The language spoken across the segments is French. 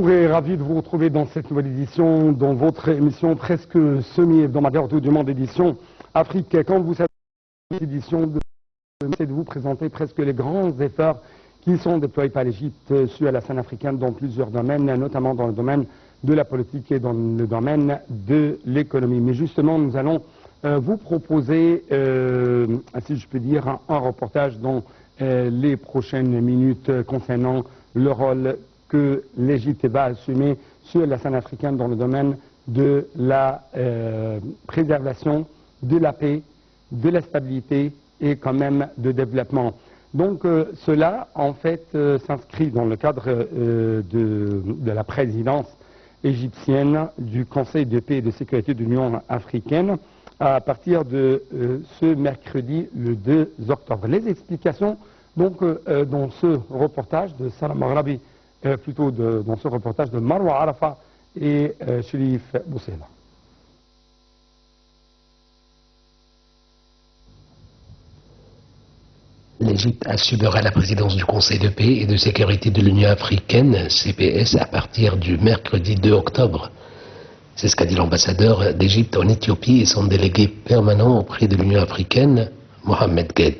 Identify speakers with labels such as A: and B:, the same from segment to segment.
A: Bonjour et ravi de vous retrouver dans cette nouvelle édition, dans votre émission presque semi-hebdomadaire du Monde édition Afrique. Quand vous savez, cette édition c'est de vous présenter presque les grands efforts qui sont déployés par l'Égypte sur la scène africaine dans plusieurs domaines, notamment dans le domaine de la politique et dans le domaine de l'économie. Mais justement, nous allons vous proposer, si je peux dire, un reportage dans les prochaines minutes concernant le rôle que l'Égypte va assumer sur la scène africaine dans le domaine de la préservation de la paix, de la stabilité et quand même de développement. Donc cela, en fait, s'inscrit dans le cadre de la présidence égyptienne du Conseil de paix et de sécurité de l'Union africaine à partir de ce mercredi, le 2 octobre. Les explications, donc, dans ce reportage de Salam Arabi, dans ce reportage de Marwa Arafa et Chérif Boussela.
B: L'Égypte assumera la présidence du Conseil de paix et de sécurité de l'Union africaine, CPS, à partir du mercredi 2 octobre. C'est ce qu'a dit l'ambassadeur d'Égypte en Éthiopie et son délégué permanent auprès de l'Union africaine, Mohamed Gued.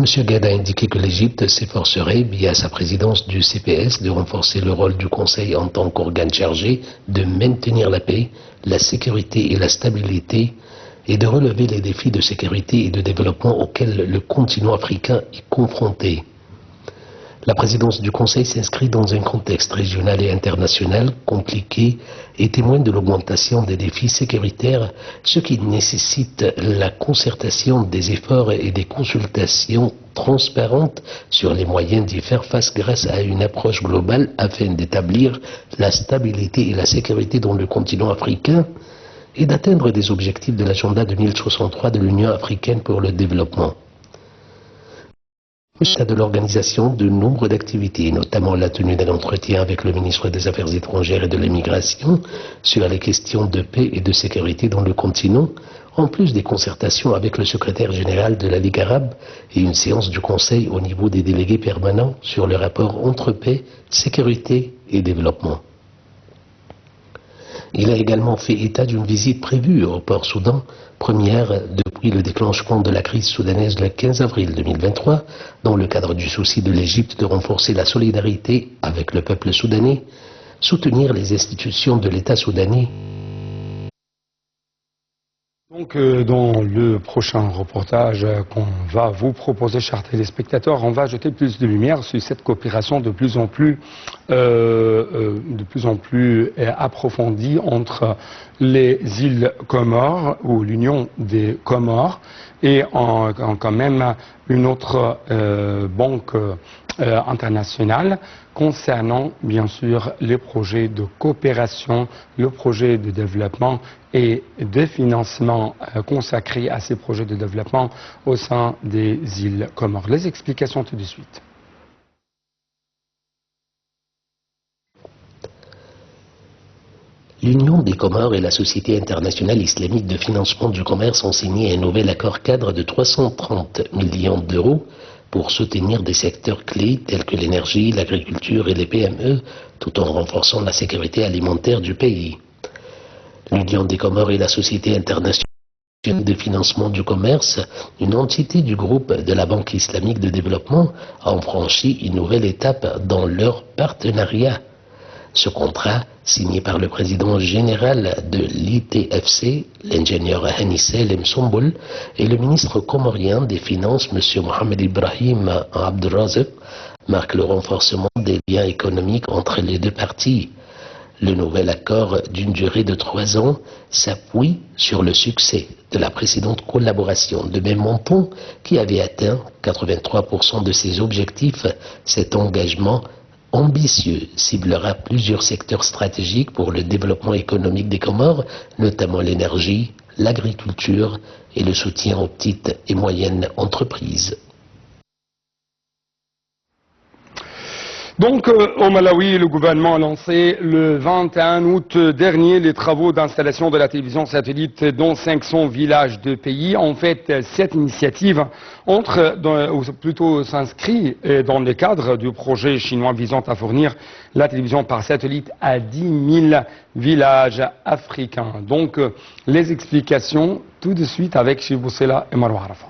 B: M. Gued a indiqué que l'Égypte s'efforcerait, via sa présidence du CPS, de renforcer le rôle du Conseil en tant qu'organe chargé de maintenir la paix, la sécurité et la stabilité et de relever les défis de sécurité et de développement auxquels le continent africain est confronté. La présidence du Conseil s'inscrit dans un contexte régional et international compliqué et témoigne de l'augmentation des défis sécuritaires, ce qui nécessite la concertation des efforts et des consultations transparentes sur les moyens d'y faire face grâce à une approche globale afin d'établir la stabilité et la sécurité dans le continent africain et d'atteindre des objectifs de l'agenda 2063 de l'Union africaine pour le développement. De l'organisation de nombre d'activités, notamment la tenue d'un entretien avec le ministre des Affaires étrangères et de l'immigration sur les questions de paix et de sécurité dans le continent, en plus des concertations avec le secrétaire général de la Ligue arabe et une séance du Conseil au niveau des délégués permanents sur le rapport entre paix, sécurité et développement. Il a également fait état d'une visite prévue au Port Soudan, première depuis le déclenchement de la crise soudanaise le 15 avril 2023, dans le cadre du souci de l'Égypte de renforcer la solidarité avec le peuple soudanais, soutenir les institutions de l'État soudanais.
A: Donc dans le prochain reportage qu'on va vous proposer, chers téléspectateurs, on va jeter plus de lumière sur cette coopération de plus en plus approfondie entre les îles Comores ou l'Union des Comores et quand même une autre banque internationale concernant bien sûr les projets de coopération, le projet de développement et de financement consacrés à ces projets de développement au sein des îles Comores. Les explications tout de suite.
B: L'Union des Comores et la Société internationale islamique de financement du commerce ont signé un nouvel accord cadre de 330 millions d'euros pour soutenir des secteurs clés tels que l'énergie, l'agriculture et les PME, tout en renforçant la sécurité alimentaire du pays. L'Union des Comores et la Société internationale de financement du commerce, une entité du groupe de la Banque islamique de développement, ont franchi une nouvelle étape dans leur partenariat. Ce contrat, signé par le président général de l'ITFC, l'ingénieur Hanissel Msomboul, et le ministre comorien des Finances, M. Mohamed Ibrahim Abdelrazek, marque le renforcement des liens économiques entre les deux parties. Le nouvel accord d'une durée de 3 ans s'appuie sur le succès de la précédente collaboration de même montant qui avait atteint 83% de ses objectifs. Cet engagement ambitieux ciblera plusieurs secteurs stratégiques pour le développement économique des Comores, notamment l'énergie, l'agriculture et le soutien aux petites et moyennes entreprises.
A: Donc, au Malawi, le gouvernement a lancé le 21 août dernier les travaux d'installation de la télévision satellite dans 500 villages de pays. En fait, cette initiative s'inscrit dans le cadre du projet chinois visant à fournir la télévision par satellite à 10 000 villages africains. Donc, les explications tout de suite avec Chiboussela et Marwa Arafa.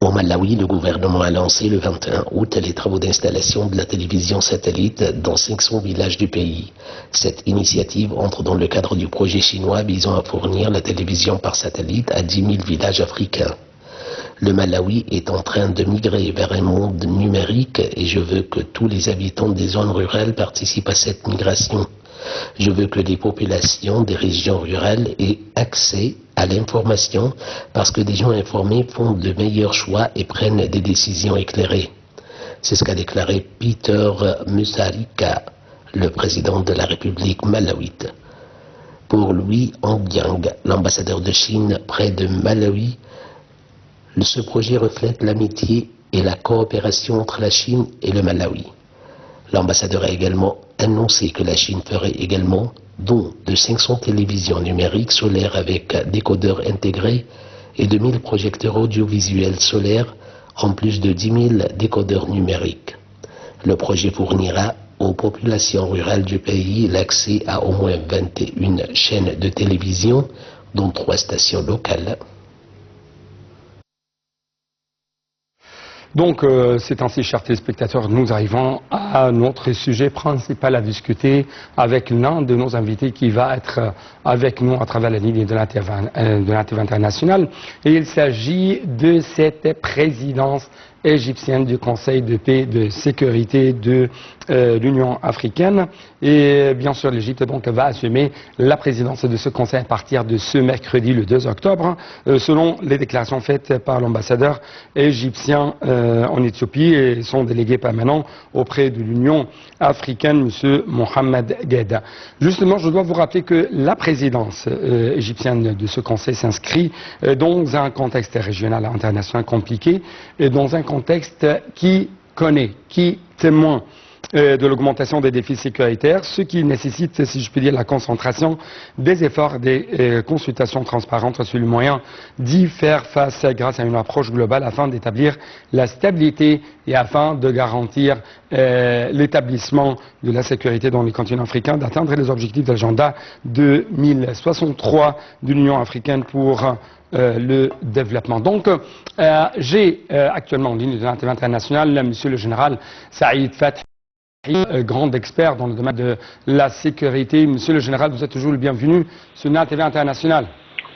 B: Au Malawi, le gouvernement a lancé le 21 août les travaux d'installation de la télévision satellite dans 500 villages du pays. Cette initiative entre dans le cadre du projet chinois visant à fournir la télévision par satellite à 10 000 villages africains. Le Malawi est en train de migrer vers un monde numérique et je veux que tous les habitants des zones rurales participent à cette migration. Je veux que les populations des régions rurales aient accès à l'information parce que des gens informés font de meilleurs choix et prennent des décisions éclairées. C'est ce qu'a déclaré Peter Mutharika, le président de la République malawite. Pour Louis Ongyang, l'ambassadeur de Chine près de Malawi, ce projet reflète l'amitié et la coopération entre la Chine et le Malawi. L'ambassadeur a également annoncé que la Chine ferait également don de 500 télévisions numériques solaires avec décodeurs intégrés et de 1000 projecteurs audiovisuels solaires en plus de 10 000 décodeurs numériques. Le projet fournira aux populations rurales du pays l'accès à au moins 21 chaînes de télévision, dont 3 stations locales.
A: Donc, c'est ainsi, chers téléspectateurs, nous arrivons à notre sujet principal à discuter avec l'un de nos invités qui va être avec nous à travers la ligne de la TV internationale. Et il s'agit de cette présidence égyptienne du Conseil de paix et de sécurité de l'Union africaine. Et bien sûr, l'Égypte donc va assumer la présidence de ce Conseil à partir de ce mercredi, le 2 octobre, selon les déclarations faites par l'ambassadeur égyptien en Éthiopie et son délégué permanent auprès de l'Union africaine, M. Mohamed Gueda. Justement, je dois vous rappeler que la présidence égyptienne de ce Conseil s'inscrit dans un contexte régional et international compliqué et dans un contexte qui témoin de l'augmentation des défis sécuritaires, ce qui nécessite, si je puis dire, la concentration des efforts des consultations transparentes sur le moyen d'y faire face grâce à une approche globale afin d'établir la stabilité et afin de garantir l'établissement de la sécurité dans les continents africains, d'atteindre les objectifs de l'agenda 2063 de l'Union africaine pour le développement. Donc, j'ai actuellement en ligne de la TV internationale Monsieur le général Saïd Fathi, grand expert dans le domaine de la sécurité. Monsieur le général, vous êtes toujours le bienvenu sur la TV internationale.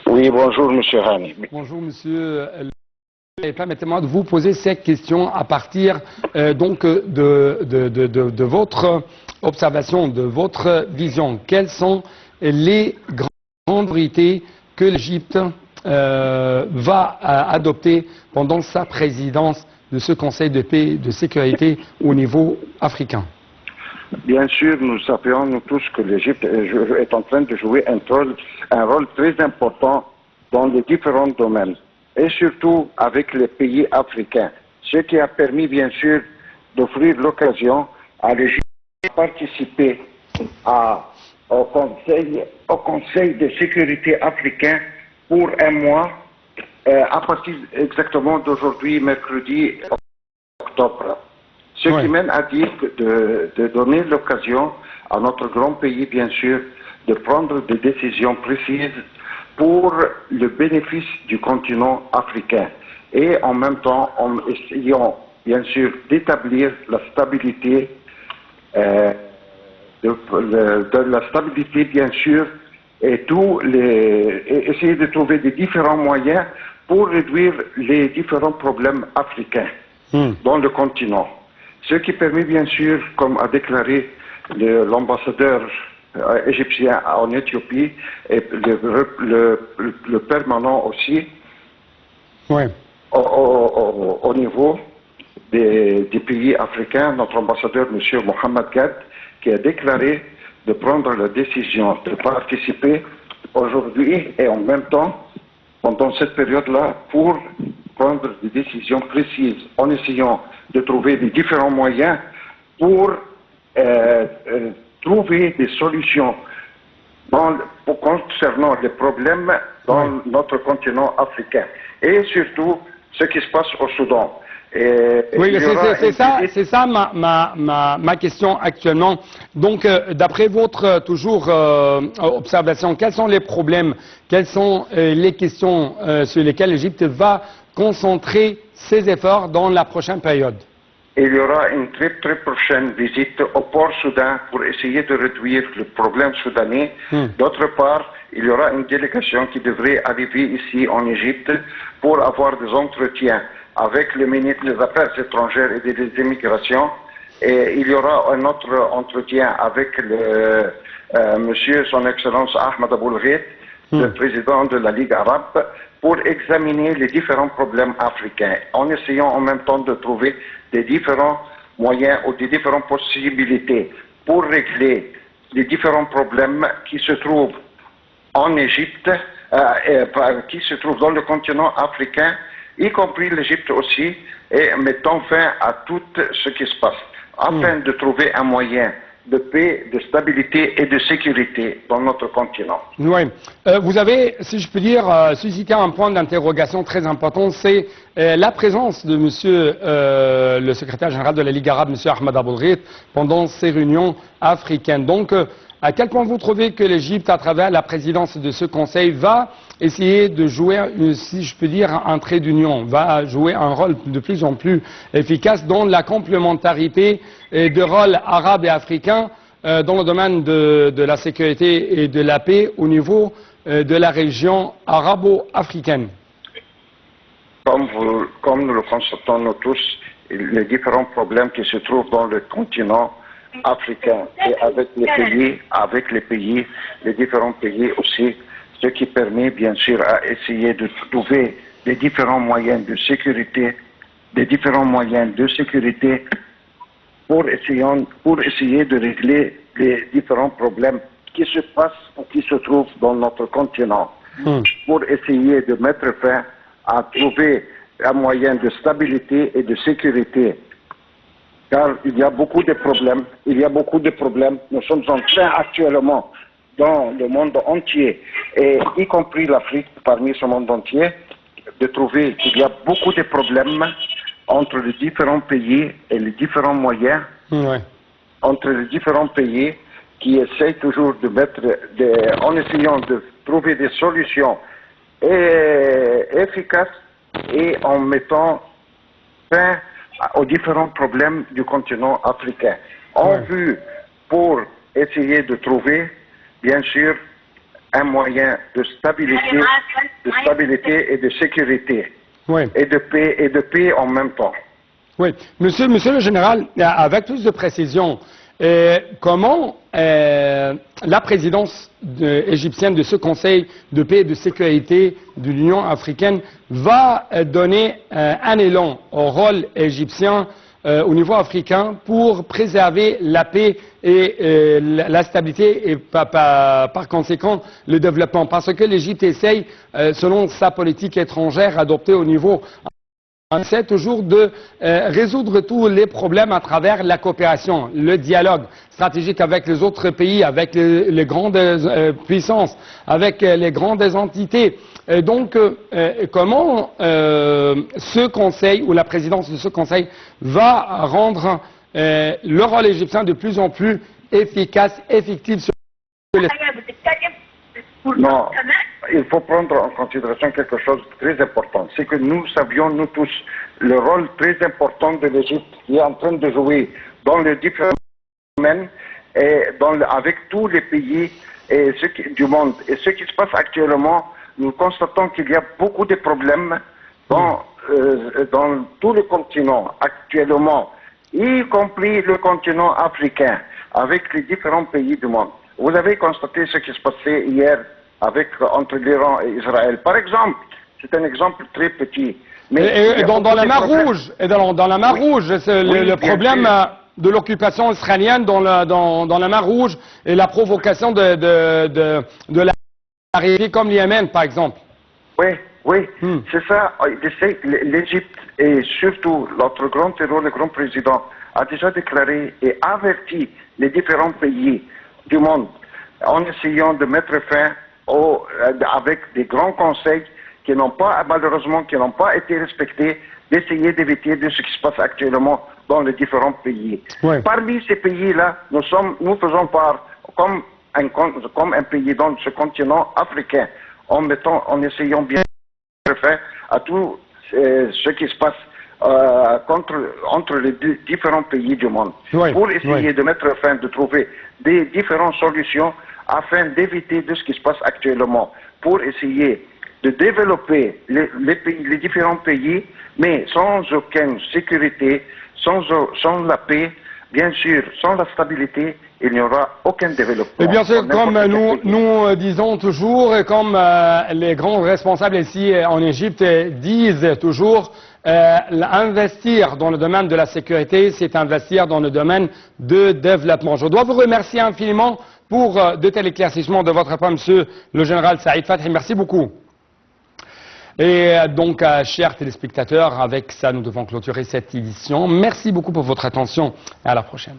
C: Oui, bonjour Monsieur Hani.
A: Bonjour Monsieur. Et permettez-moi de vous poser cette question à partir donc de votre observation, de votre vision. Quelles sont les grandes priorités que l'Égypte va adopter pendant sa présidence de ce Conseil de paix et de sécurité au niveau africain?
C: Bien sûr, nous savions nous tous que l'Égypte est en train de jouer un rôle très important dans les différents domaines, et surtout avec les pays africains, ce qui a permis bien sûr d'offrir l'occasion à l'Égypte de participer au Conseil de sécurité africain pour un mois, à partir exactement d'aujourd'hui, mercredi, octobre. Ce qui mène à dire de donner l'occasion à notre grand pays, bien sûr, de prendre des décisions précises pour le bénéfice du continent africain. Et en même temps, en essayant, bien sûr, d'établir la stabilité, bien sûr, et essayer de trouver des différents moyens pour réduire les différents problèmes africains dans le continent. Ce qui permet bien sûr, comme a déclaré l'ambassadeur égyptien en Éthiopie et le permanent aussi, au niveau des pays africains, notre ambassadeur M. Mohamed Gueda, qui a déclaré de prendre la décision de participer aujourd'hui et en même temps, pendant cette période-là, pour prendre des décisions précises en essayant de trouver des différents moyens pour trouver des solutions concernant les problèmes dans notre continent africain et surtout ce qui se passe au Soudan.
A: Oui, c'est ça ma question actuellement. Donc, d'après votre toujours observation, quels sont les problèmes, quelles sont les questions sur lesquelles l'Égypte va concentrer ses efforts dans la prochaine période?
C: Il y aura une très prochaine visite au port Soudan pour essayer de réduire le problème soudanais. D'autre part, il y aura une délégation qui devrait arriver ici en Égypte pour avoir des entretiens avec le ministre des Affaires étrangères et des immigrations. Et il y aura un autre entretien avec monsieur, son Excellence Ahmed Aboul-Gheit, le président de la Ligue arabe, pour examiner les différents problèmes africains, en essayant en même temps de trouver des différents moyens ou des différentes possibilités pour régler les différents problèmes qui se trouvent en Égypte, qui se trouvent dans le continent africain, y compris l'Égypte aussi, et mettant fin à tout ce qui se passe, afin de trouver un moyen de paix, de stabilité et de sécurité dans notre continent.
A: Oui. Vous avez, si je peux dire, suscité un point d'interrogation très important, c'est la présence de monsieur le secrétaire général de la Ligue arabe, monsieur Ahmed Aboul-Gheit, pendant ces réunions africaines. Donc, à quel point vous trouvez que l'Égypte, à travers la présidence de ce Conseil, va essayer de jouer, si je peux dire, un trait d'union, va jouer un rôle de plus en plus efficace dans la complémentarité de rôles arabes et africains dans le domaine de la sécurité et de la paix au niveau de la région arabo-africaine?
C: Comme nous le constatons nous tous, les différents problèmes qui se trouvent dans le continent africain et avec les différents pays aussi, ce qui permet bien sûr à essayer de trouver des différents moyens de sécurité, pour essayer de régler les différents problèmes qui se passent ou qui se trouvent dans notre continent, pour essayer de mettre fin à trouver un moyen de stabilité et de sécurité. Car il y a beaucoup de problèmes, Nous sommes en train actuellement, dans le monde entier, et y compris l'Afrique, parmi ce monde entier, de trouver qu'il y a beaucoup de problèmes entre les différents pays et les différents moyens, entre les différents pays qui essayent toujours de en essayant de trouver des solutions efficaces et en mettant fin aux différents problèmes du continent africain. En vue pour essayer de trouver, bien sûr, un moyen de stabilité et de sécurité, et de paix en même temps.
A: Oui. Monsieur le général, avec plus de précision, comment la présidence égyptienne de ce Conseil de paix et de sécurité de l'Union africaine va donner un élan au rôle égyptien au niveau africain pour préserver la paix et la stabilité et par conséquent le développement? Parce que l'Égypte essaye, selon sa politique étrangère adoptée au niveau, on essaie toujours de résoudre tous les problèmes à travers la coopération, le dialogue stratégique avec les autres pays, avec les grandes puissances, avec les grandes entités. Donc, comment ce Conseil ou la présidence de ce Conseil va rendre le rôle égyptien de plus en plus efficace, effectif sur les...
C: Non, il faut prendre en considération quelque chose de très important. C'est que nous savions, nous tous, le rôle très important de l'Égypte qui est en train de jouer dans les différents domaines et avec tous les pays du monde. Et ce qui se passe actuellement, nous constatons qu'il y a beaucoup de problèmes dans tout le continent actuellement, y compris le continent africain, avec les différents pays du monde. Vous avez constaté ce qui se passait hier entre l'Iran et Israël. Par exemple, c'est un exemple très petit.
A: Mais dans la mer Rouge, dans la mer Rouge, c'est le problème de l'occupation israélienne dans la mer Rouge et la provocation de la région comme l'Yémen, par exemple.
C: Oui, Oui, c'est ça. L'Égypte et surtout notre grand héros, le grand président, a déjà déclaré et averti les différents pays du monde en essayant de mettre fin avec des grands conseils qui n'ont pas, malheureusement, qui n'ont pas été respectés, d'essayer d'éviter de ce qui se passe actuellement dans les différents pays.
A: Ouais.
C: Parmi ces pays-là, nous faisons part comme un pays dans ce continent africain, en essayant bien de faire à tout ce qui se passe entre les différents pays du monde, pour essayer de mettre fin, de trouver des différentes solutions afin d'éviter de ce qui se passe actuellement, pour essayer de développer les différents pays, mais sans aucune sécurité, sans la paix, bien sûr, sans la stabilité, il n'y aura aucun développement.
A: Et bien sûr, comme nous disons toujours, et comme les grands responsables ici en Égypte disent toujours, investir dans le domaine de la sécurité, c'est investir dans le domaine de développement. Je dois vous remercier infiniment pour de tels éclaircissements de votre part, Monsieur le général Saïd Fathi. Merci beaucoup. Et donc, chers téléspectateurs, avec ça, nous devons clôturer cette édition. Merci beaucoup pour votre attention et à la prochaine.